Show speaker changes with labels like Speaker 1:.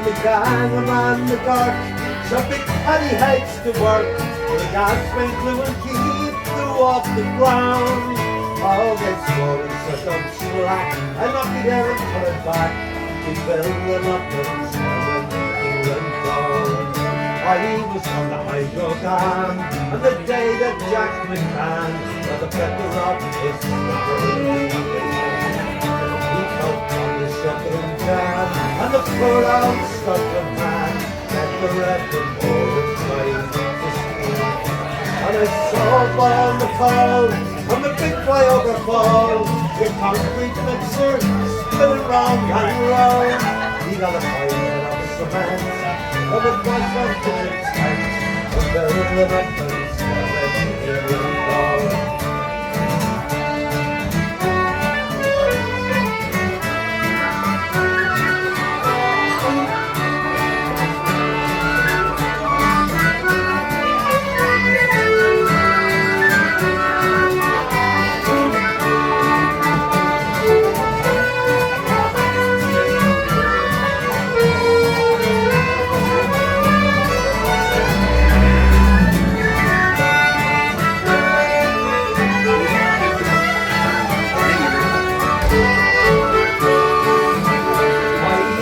Speaker 1: the gang, a man in the dark, jumping and he hates to work. The gas main glue and keep the off the ground. Oh, they slowly set them slack and knock it down and pull it back. We build them up and sell them England down. I was on the hydro dam, and the day that Jack McCann got the pepper of his slippery. He helped on the shuttering jam, and the poor old stuttering man met the red and more trying to speak. And I saw on the pole, and the big flyover pole, the concrete mixer spinning round and round. He got a fire of cement, of a glass of its tight, and build them up and